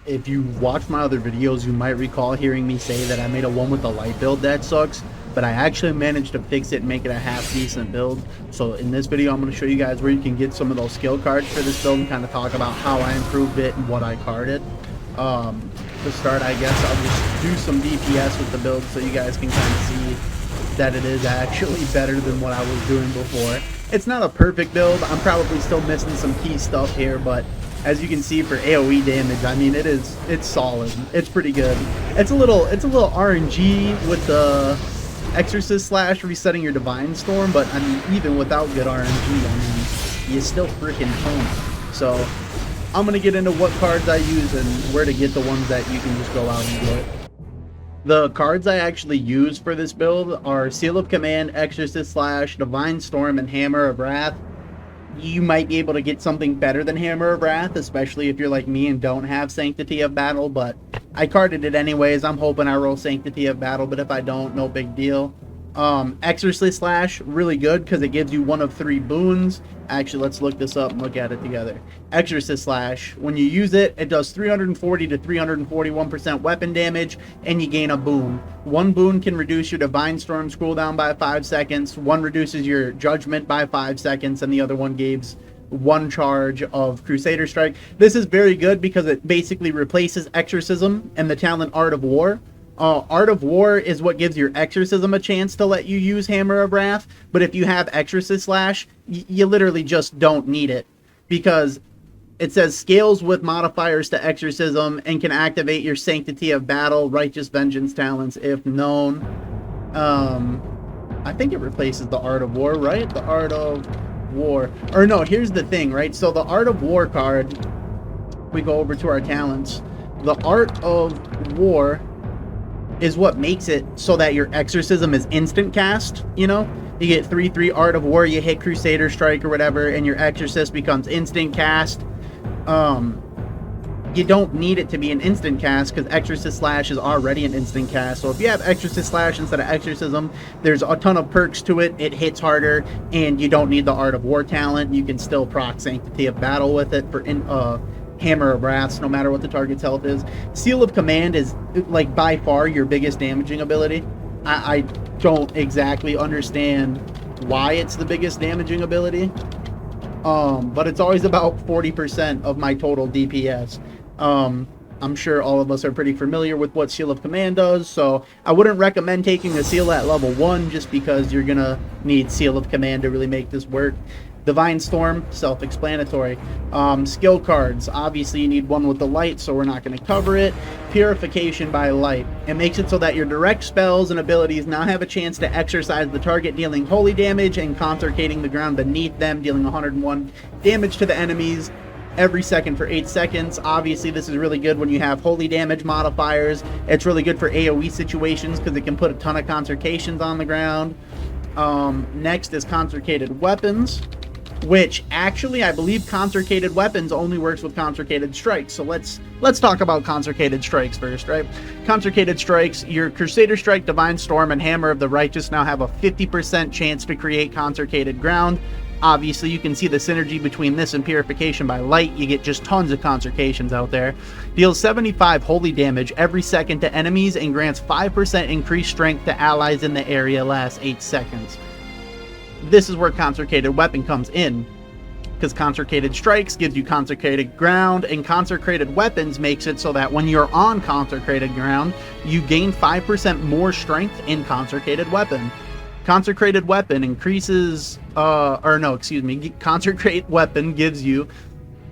if you watch my other videos, you might recall hearing me say that I made a one with the light build that sucks, but I actually managed to fix it and make it a half decent build. So in this video, I'm going to show you guys where you can get some of those skill cards for this build and kind of talk about how I improved it and what I carded. To start, I guess I'll just do some DPS with the build so you guys can kind of see that it is actually better than what I was doing before. It's not a perfect build. I'm probably still missing some key stuff here, but as you can see for AoE damage, I mean it's solid. It's pretty good. It's a little RNG with the Exorcist Slash resetting your Divine Storm, but I mean even without good RNG, I mean you still freaking tone. So I'm gonna get into what cards I use and where to get the ones that you can just go out and get. The cards I actually use for this build are Seal of Command, Exorcist Slash, Divine Storm, and Hammer of Wrath. You might be able to get something better than Hammer of Wrath, especially if you're like me and don't have Sanctity of Battle, but I carded it anyways. I'm hoping I roll Sanctity of Battle, but if I don't, no big deal. Exorcist Slash, really good because it gives you one of 3 boons. Actually, let's look this up and look at it together. Exorcist Slash, when you use it, it does 340 to 341% weapon damage, and you gain a boon. One boon can reduce your Divine Storm's cooldown by 5 seconds, one reduces your Judgment by 5 seconds, and the other one gives 1 charge of Crusader Strike. This is very good because it basically replaces Exorcism and the talent Art of War. Art of War is what gives your Exorcism a chance to let you use Hammer of Wrath, but if you have Exorcist Slash, you literally just don't need it, because it says scales with modifiers to Exorcism and can activate your Sanctity of Battle, Righteous Vengeance talents if known. I think it replaces the Art of War, right? The Art of War. Or no, here's the thing, right? So the Art of War card, we go over to our talents. The Art of War is what makes it so that your Exorcism is instant cast, you know? You get 3/3 Art of War, you hit Crusader Strike or whatever, and your Exorcist becomes instant cast. You don't need it to be an instant cast because Exorcist Slash is already an instant cast. So if you have Exorcist Slash instead of Exorcism, there's a ton of perks to it. It hits harder, and you don't need the Art of War talent. You can still proc Sanctity of Battle with it for Hammer of Wrath, no matter what the target's health is. Seal of Command is like by far your biggest damaging ability. I don't exactly understand why it's the biggest damaging ability, but it's always about 40% of my total DPS. I'm sure all of us are pretty familiar with what Seal of Command does, so I wouldn't recommend taking a seal at level 1 just because you're gonna need Seal of Command to really make this work. Divine Storm, self-explanatory. Skill cards, obviously you need one with the light, so we're not going to cover it. Purification by light. It makes it so that your direct spells and abilities now have a chance to exercise the target, dealing holy damage and consecrating the ground beneath them, dealing 101 damage to the enemies every second for 8 seconds. Obviously this is really good when you have holy damage modifiers. It's really good for AoE situations because it can put a ton of consecrations on the ground. Next is Consecrated Weapons, which actually I believe Consecrated Weapons only works with Consecrated Strikes. So let's talk about Consecrated Strikes first, right? Consecrated Strikes, your Crusader Strike, Divine Storm, and Hammer of the Righteous now have a 50% chance to create Consecrated Ground. Obviously, you can see the synergy between this and Purification by Light. You get just tons of consecrations out there. Deals 75 holy damage every second to enemies and grants 5% increased strength to allies in the area lasts 8 seconds. This is where Consecrated Weapon comes in, because Consecrated Strikes gives you Consecrated Ground, and Consecrated Weapons makes it so that when you're on Consecrated Ground, you gain 5% more strength in Consecrated Weapon. Consecrated Weapon increases, Consecrate Weapon gives you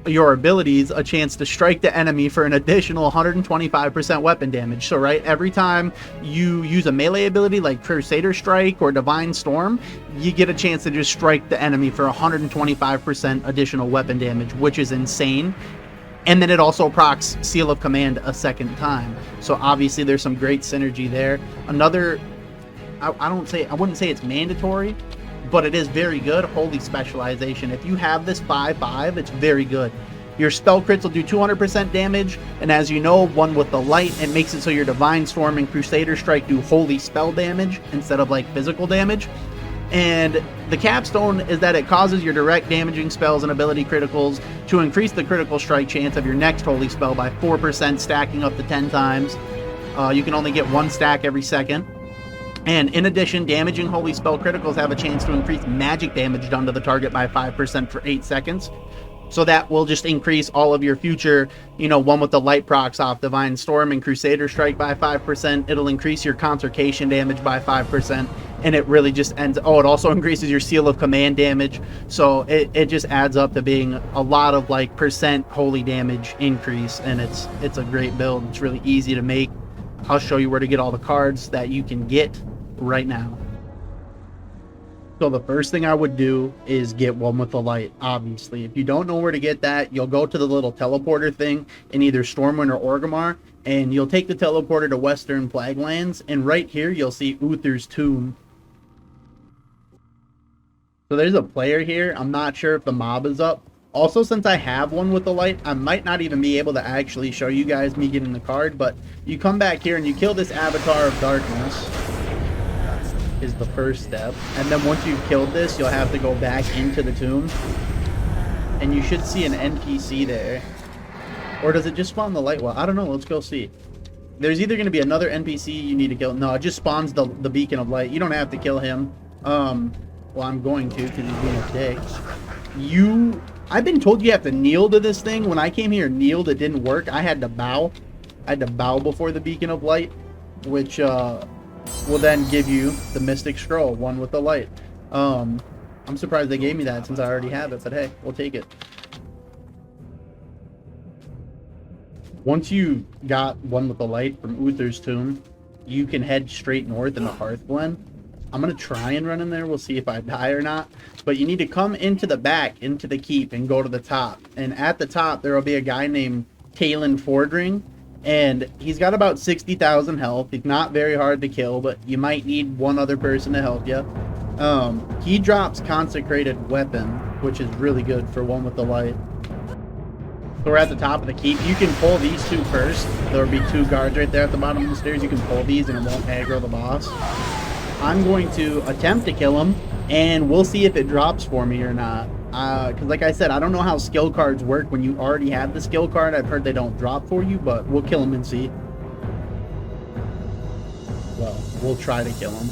your abilities a chance to strike the enemy for an additional 125% weapon damage. So right, every time you use a melee ability like Crusader Strike or Divine Storm, you get a chance to just strike the enemy for 125% additional weapon damage, which is insane. And then it also procs Seal of Command a second time. So obviously there's some great synergy there. Another, I wouldn't say it's mandatory, but it is very good, Holy Specialization. If you have this 5/5, it's very good. Your spell crits will do 200% damage, and as you know, one with the light, it makes it so your Divine Storm and Crusader Strike do holy spell damage instead of like physical damage. And the capstone is that it causes your direct damaging spells and ability criticals to increase the critical strike chance of your next holy spell by 4%, stacking up to 10 times. You can only get 1 stack every second. And in addition, damaging holy spell criticals have a chance to increase magic damage done to the target by 5% for 8 seconds. So that will just increase all of your future, one with the light procs off Divine Storm and Crusader Strike by 5%. It'll increase your Concertation damage by 5%. And it really just ends... Oh, it also increases your Seal of Command damage. So it just adds up to being a lot of, percent holy damage increase. And it's a great build. It's really easy to make. I'll show you where to get all the cards that you can get right now. So the first thing I would do is get one with the light, obviously. If you don't know where to get that, you'll go to the little teleporter thing in either Stormwind or Orgrimmar, and you'll take the teleporter to Western Flaglands, and right here you'll see Uther's Tomb. So there's a player here. I'm not sure if the mob is up. Also, since I have one with the light, I might not even be able to actually show you guys me getting the card, but you come back here and you kill this Avatar of Darkness. Is the first step, and then once you've killed this, you'll have to go back into the tomb, and you should see an NPC there. Or does it just spawn the light well? I don't know. Let's go see. There's either going to be another NPC you need to kill. No, it just spawns the beacon of light. You don't have to kill him. Well, I'm going to, because he's being a dick. I've been told you have to kneel to this thing. When I came here and kneeled, it didn't work. I had to bow. I had to bow before the beacon of light, which will then give you the Mystic Scroll, one with the light. I'm surprised they gave me that since I already have it, but hey, we'll take it. Once you got one with the light from Uther's Tomb, you can head straight north in the Hearthglen. I'm going to try and run in there. We'll see if I die or not. But you need to come into the back, into the keep, and go to the top. And at the top, there will be a guy named Talon Fordring. And he's got about 60,000 health. He's not very hard to kill, but you might need one other person to help you. He drops Consecrated Weapon, which is really good for one with the light. So we're at the top of the keep. You can pull these two first. There will be 2 guards right there at the bottom of the stairs. You can pull these and it won't aggro the boss. I'm going to attempt to kill him, and we'll see if it drops for me or not. Because like I said, I don't know how skill cards work when you already have the skill card. I've heard they don't drop for you, but we'll kill him and see. Well, we'll try to kill him.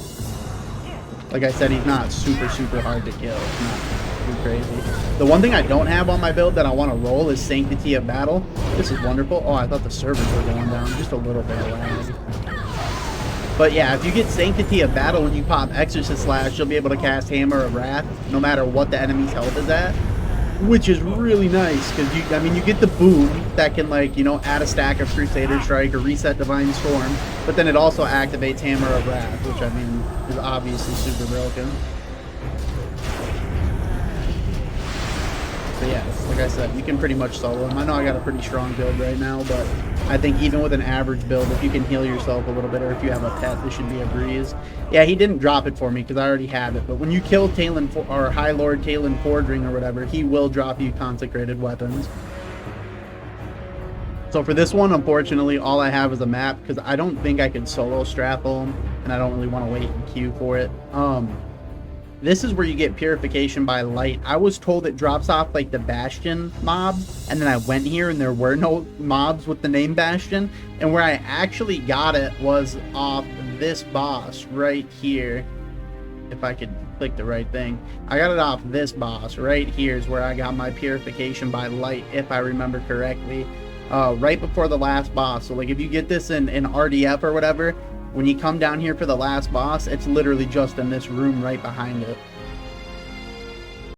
Like I said, he's not super hard to kill. It's not too crazy. The one thing I don't have on my build that I want to roll is Sanctity of Battle. This is wonderful. Oh, I thought the servers were going down. Just a little bit of lag. But yeah, if you get Sanctity of Battle when you pop Exorcist Slash, you'll be able to cast Hammer of Wrath no matter what the enemy's health is at, which is really nice because you get the boom that can add a stack of Crusader Strike or reset Divine Storm, but then it also activates Hammer of Wrath, which is obviously super broken. But yeah, like I said, you can pretty much solo him. I know I got a pretty strong build right now, but I think even with an average build, if you can heal yourself a little bit, or if you have a pet, this should be a breeze. Yeah, he didn't drop it for me because I already have it, but when you kill Talon, or High Lord Talon Fordring or whatever, he will drop you Consecrated Weapons. So for this one, unfortunately, all I have is a map because I don't think I can solo Strathel him, and I don't really want to wait and queue for it. This is where you get Purification by Light. I was told it drops off the Bastion mob, and then I went here and there were no mobs with the name Bastion, and where I actually got it was off this boss right here. If I could click the right thing. I got it off this boss right here is where I got my Purification by Light, if I remember correctly. Right before the last boss. So if you get this in RDF or whatever, when you come down here for the last boss, it's literally just in this room right behind it.